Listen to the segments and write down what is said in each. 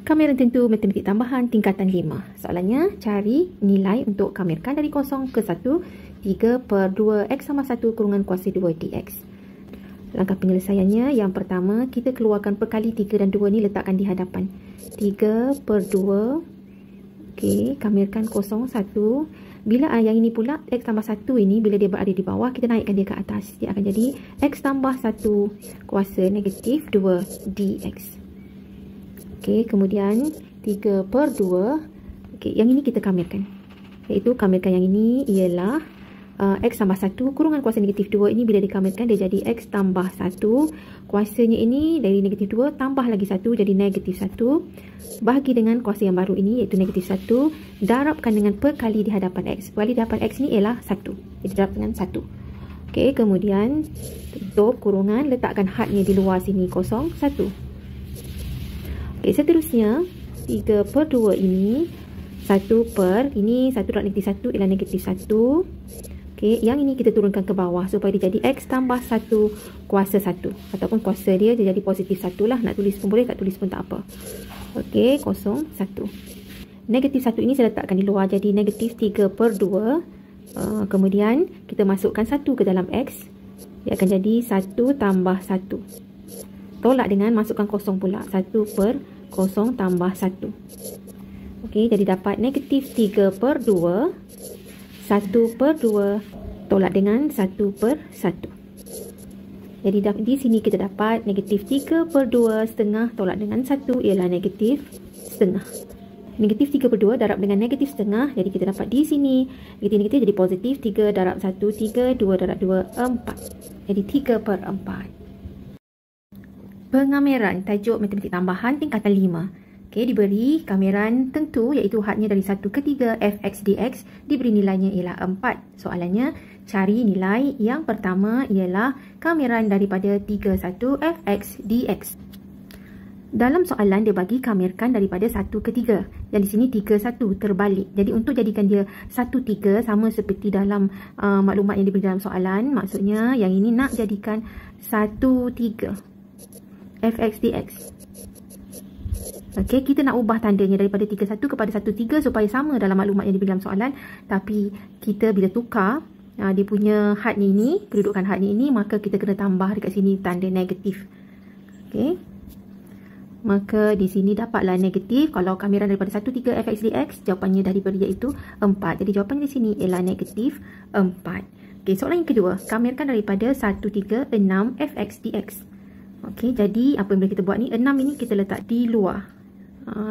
Kamiran tentu matematik tambahan tingkatan 5. Soalannya, cari nilai untuk kamirkan dari 0 ke 1, 3/2 X sama 1 kurungan kuasa 2 dx. Langkah penyelesaiannya, yang pertama, kita keluarkan perkali 3 dan 2 ni letakkan di hadapan. 3/2, okey, kamirkan 0, 1. Bila yang ini pula, X tambah 1 ini, bila dia berada di bawah, kita naikkan dia ke atas. Dia akan jadi X tambah 1 kuasa negatif 2 dx. Okey, kemudian 3/2. Okey, yang ini kita kamirkan. Iaitu kamirkan yang ini ialah X tambah 1 kurungan kuasa negatif 2 ini bila dikamirkan dia jadi X tambah 1. Kuasanya ini dari negatif 2 tambah lagi 1 jadi negatif 1. Bahagi dengan kuasa yang baru ini iaitu negatif 1. Darabkan dengan perkali di hadapan X. Perkali di hadapan X ni ialah 1. Jadi darab dengan 1. Okey, kemudian tutup kurungan, letakkan hadnya di luar sini 0, 1. Okey, seterusnya 3/2 ini 1 per ini 1 darab negatif 1 ialah negatif 1. Okey, yang ini kita turunkan ke bawah supaya dia jadi X tambah 1 kuasa 1 ataupun kuasa dia jadi positif 1 lah. Nak tulis pun boleh, tak tulis pun tak apa. Okey, 0, 1. Negatif 1 ini saya letakkan di luar jadi negatif 3/2. Kemudian kita masukkan 1 ke dalam X. Dia akan jadi 1 tambah 1. Tolak dengan masukkan 0 pula. 1/0 tambah 1. Okey, jadi dapat negatif 3/2. 1/2 tolak dengan 1/1. Jadi di sini kita dapat negatif 3/2 setengah tolak dengan 1 ialah negatif setengah. Negatif 3/2 darab dengan negatif setengah. Jadi kita dapat di sini negatif jadi positif. 3 darab 1, 3. 2 darab 2, 4. Jadi 3/4. Pengamiran tajuk matematik tambahan tingkatan 5. Okey, diberi kamiran tentu iaitu hadnya dari 1 ke 3 fx dx, diberi nilainya ialah 4. Soalannya, cari nilai yang pertama ialah kamiran daripada 31 fx dx. Dalam soalan dia bagi kamirkan daripada 1 ke 3. Yang di sini 31 terbalik. Jadi untuk jadikan dia 1, 3 sama seperti dalam maklumat yang diberi dalam soalan, maksudnya yang ini nak jadikan 1, 3 fx dx. Okey, kita nak ubah tandanya daripada 31 kepada 13 supaya sama dalam maklumat yang diberi dalam soalan. Tapi kita bila tukar dia punya had ni ini, kedudukan had ni ini, maka kita kena tambah dekat sini tanda negatif. Okey. Maka di sini dapatlah negatif. Kalau kamiran daripada 1, 3 fx dx, jawapannya dah diberi iaitu 4. Jadi jawapannya di sini ialah negatif 4. Okey, soalan yang kedua, kamirkan daripada 1, 3, 6 fx dx. Okey, jadi apa yang boleh kita buat ni? 6 ini kita letak di luar.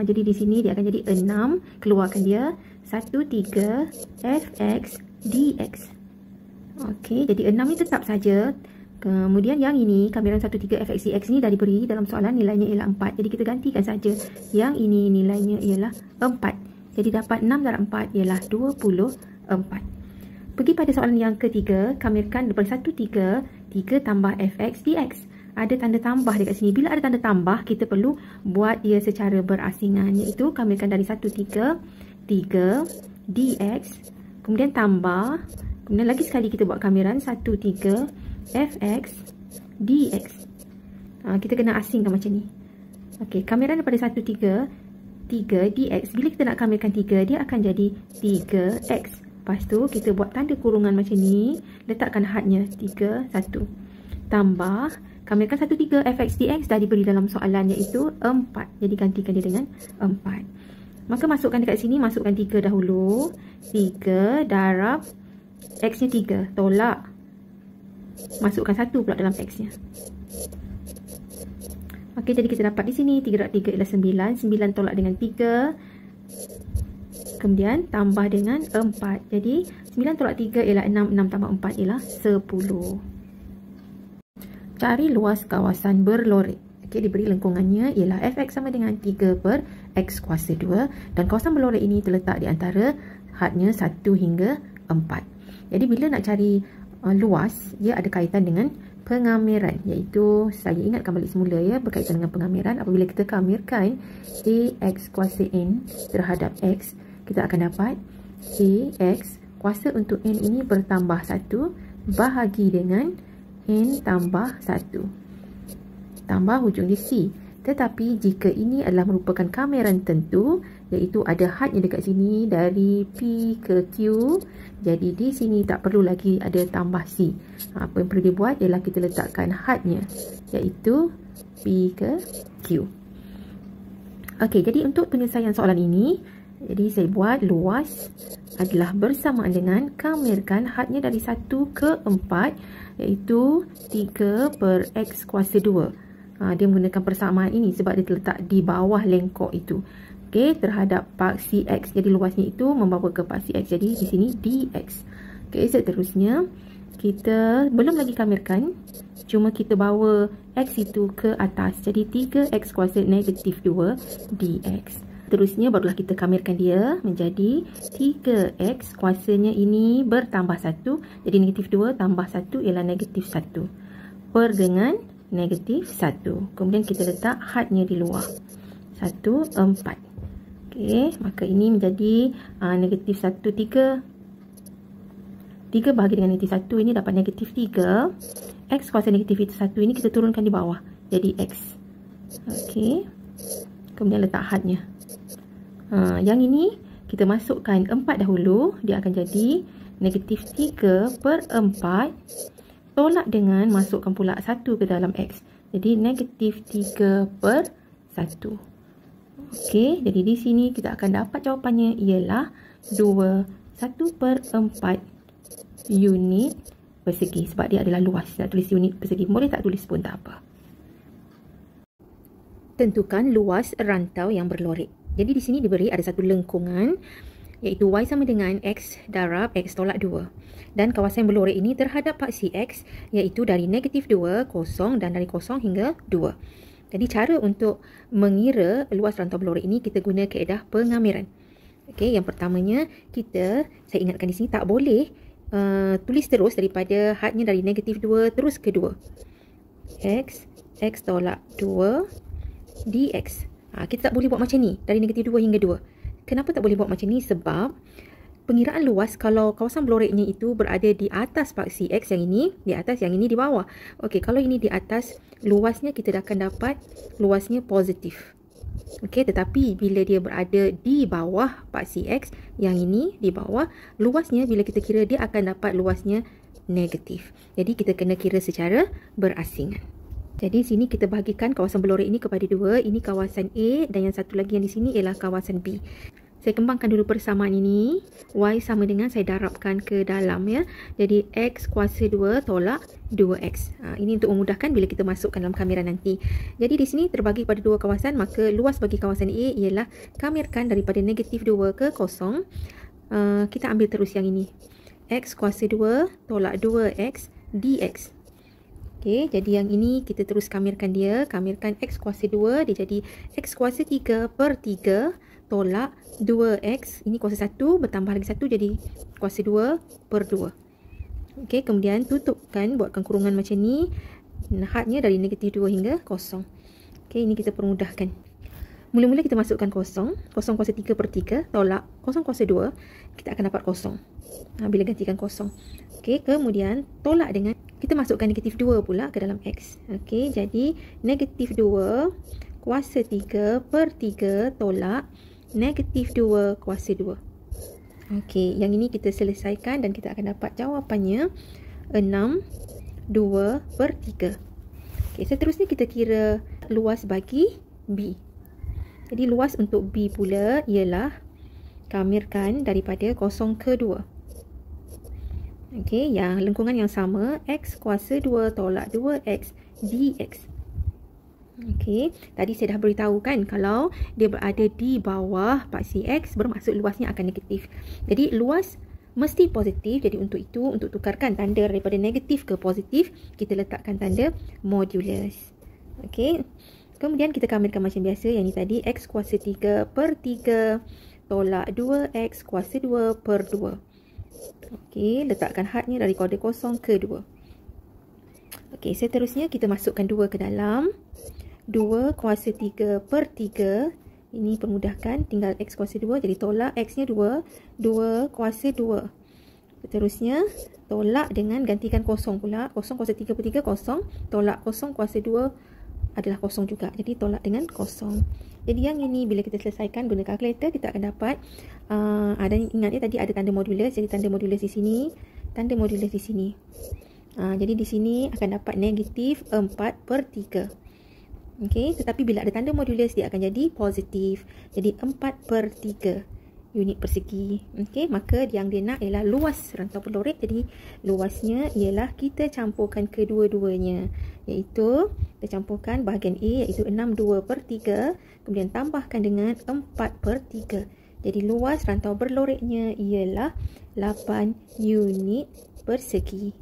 Jadi di sini dia akan jadi 6. Keluarkan dia 1, 3 fx dx. Okey, jadi 6 ni tetap saja. Kemudian yang ini, kamiran 1, 3 fx dx ni dah diberi dalam soalan nilainya ialah 4. Jadi kita gantikan saja. Yang ini nilainya ialah 4. Jadi dapat 6 darab 4 ialah 24. Pergi pada soalan yang ketiga, kamirkan daripada 1, 3, 3 tambah fx dx. Ada tanda tambah dekat sini. Bila ada tanda tambah, kita perlu buat dia secara berasingan. Iaitu kamirkan dari 1, 3, 3 dx. Kemudian tambah. Kemudian lagi sekali kita buat kamiran 1, 3 fx dx. Kita kena asingkan macam ni. Okey, kamiran daripada 1, 3, 3 dx. Bila kita nak kamirkan 3, dia akan jadi 3x. Lepas tu kita buat tanda kurungan macam ni. Letakkan hadnya 3, 1. Tambah. Kamirkan 1, 3 fx dx dah diberi dalam soalan iaitu 4. Jadi gantikan dia dengan 4. Maka masukkan dekat sini, masukkan 3 dahulu. 3 darab x nya 3. Tolak. Masukkan 1 pula dalam x nya. Okey, jadi kita dapat di sini 3 darab 3 ialah 9. 9 tolak dengan 3. Kemudian tambah dengan 4. Jadi 9 tolak 3 ialah 6. 6 tambah 4 ialah 10. Cari luas kawasan berlorek. Okey, diberi lengkungannya ialah fx sama dengan 3/x kuasa 2 dan kawasan berlorek ini terletak di antara hadnya 1 hingga 4. Jadi bila nak cari luas, dia ada kaitan dengan pengamiran, iaitu saya ingatkan balik semula ya, berkaitan dengan pengamiran. Apabila kita kamirkan ax kuasa n terhadap x, kita akan dapat ax kuasa untuk n ini bertambah 1 bahagi dengan n tambah 1 tambah hujung di C. Tetapi jika ini adalah merupakan kameran tentu, iaitu ada hadnya dekat sini dari P ke Q, jadi di sini tak perlu lagi ada tambah C. Apa yang perlu dibuat ialah kita letakkan hadnya, iaitu P ke Q. Okey, jadi untuk penyelesaian soalan ini, jadi saya buat luas adalah bersamaan dengan kamirkan hadnya dari 1 ke 4, iaitu 3 per X kuasa 2. Dia menggunakan persamaan ini sebab dia terletak di bawah lengkok itu. Okey, terhadap paksi X. Jadi luasnya itu membawa ke paksi X. Jadi di sini dx. Okey, seterusnya kita belum lagi kamirkan. Cuma kita bawa X itu ke atas. Jadi 3X kuasa negatif 2 dx. Terusnya barulah kita kamirkan dia menjadi 3X kuasanya ini bertambah 1. Jadi negatif 2 tambah 1 ialah negatif 1. Per dengan negatif 1. Kemudian kita letak hadnya di luar. 1, 4. Okey, maka ini menjadi negatif 1, 3. 3 bahagi dengan negatif 1 ini dapat negatif 3. X kuasa negatif 1 ini kita turunkan di bawah. Jadi X. Okey. Kemudian letak hadnya. Yang ini kita masukkan 4 dahulu. Dia akan jadi negatif 3 per 4. Tolak dengan masukkan pula 1 ke dalam X. Jadi negatif 3 per 1. Okey, jadi di sini kita akan dapat jawapannya ialah 1 per 4 unit persegi. Sebab dia adalah luas. Nak tulis unit persegi, boleh tak tulis pun tak apa. Tentukan luas rantau yang berlorek. Jadi di sini diberi ada satu lengkungan, iaitu Y sama dengan X darab X tolak 2. Dan kawasan berlorek ini terhadap paksi X, iaitu dari negatif 2, kosong dan dari kosong hingga 2. Jadi cara untuk mengira luas rantau berlorek ini, kita guna kaedah pengamiran. Okey, yang pertamanya saya ingatkan di sini tak boleh tulis terus daripada hadnya dari negatif 2 terus ke 2. X tolak 2 dx. Kita tak boleh buat macam ni dari negatif 2 hingga 2. Kenapa tak boleh buat macam ni? Sebab pengiraan luas, kalau kawasan berloreknya itu berada di atas paksi X, yang ini di atas, yang ini di bawah. Okey, kalau ini di atas, luasnya kita akan dapat luasnya positif. Okey, tetapi bila dia berada di bawah paksi X, yang ini di bawah, luasnya bila kita kira dia akan dapat luasnya negatif. Jadi kita kena kira secara berasingan. Jadi sini kita bahagikan kawasan berlorek ini kepada 2. Ini kawasan A dan yang satu lagi yang di sini ialah kawasan B. Saya kembangkan dulu persamaan ini. Y sama dengan saya darabkan ke dalam ya. Jadi X kuasa 2 tolak 2X. Ini untuk memudahkan bila kita masukkan dalam kamiran nanti. Jadi di sini terbagi pada 2 kawasan. Maka luas bagi kawasan A ialah kamirkan daripada negatif 2 ke kosong. Kita ambil terus yang ini. X kuasa 2 tolak 2X dx. Okey, jadi yang ini kita terus kamirkan dia. Kamirkan X kuasa 2. Dia jadi X kuasa 3 per 3 tolak 2X. Ini kuasa 1 bertambah lagi 1 jadi kuasa 2 per 2. Okey, kemudian tutupkan, buatkan kurungan macam ni. Hadnya dari negatif 2 hingga kosong. Okey, ini kita permudahkan. Mula-mula kita masukkan kosong. Kosong kuasa 3 per 3 tolak kosong kuasa 2. Kita akan dapat kosong. Bila gantikan kosong. Okey, kemudian tolak dengan kita masukkan negatif 2 pula ke dalam X. Okey, jadi negatif 2 kuasa 3 per 3 tolak negatif 2 kuasa 2. Okey, yang ini kita selesaikan dan kita akan dapat jawapannya 6, 2 per 3. Okey, seterusnya kita kira luas bagi B. Jadi luas untuk B pula ialah kamirkan daripada 0 ke 2. Okey, yang lengkungan yang sama, X kuasa 2 tolak 2X dx. Okey, tadi saya dah beritahu kan kalau dia berada di bawah paksi X bermaksud luasnya akan negatif. Jadi luas mesti positif. Jadi untuk itu, untuk tukarkan tanda daripada negatif ke positif, kita letakkan tanda modulus. Okey, kemudian kita kamirkan macam biasa. Yang ni tadi X kuasa 3 per 3 tolak 2X kuasa 2 per 2. Okey, letakkan hadnya dari kuadran 0 ke 2. Okey, seterusnya kita masukkan 2 ke dalam. 2 kuasa 3 per 3. Ini permudahkan, tinggal X kuasa 2. Jadi tolak X-nya 2. 2 kuasa 2. Seterusnya, tolak dengan gantikan 0 pula. 0 kuasa 3 per 3, 0. Tolak 0 kuasa 2 adalah kosong juga. Jadi tolak dengan kosong. Jadi yang ini bila kita selesaikan guna kalkulator, kita akan dapat dan ingat tadi ada tanda modulus. Jadi tanda modulus di sini, tanda modulus di sini. Jadi di sini akan dapat negatif 4/3. Okey, tetapi bila ada tanda modulus dia akan jadi positif. Jadi 4/3 unit persegi. Okey, maka yang dia nak ialah luas rantau pelorek. Jadi luasnya ialah kita campurkan kedua-duanya, iaitu kita campurkan bahagian A iaitu 62/3, kemudian tambahkan dengan 4/3. Jadi luas rantau berloreknya ialah 8 unit persegi.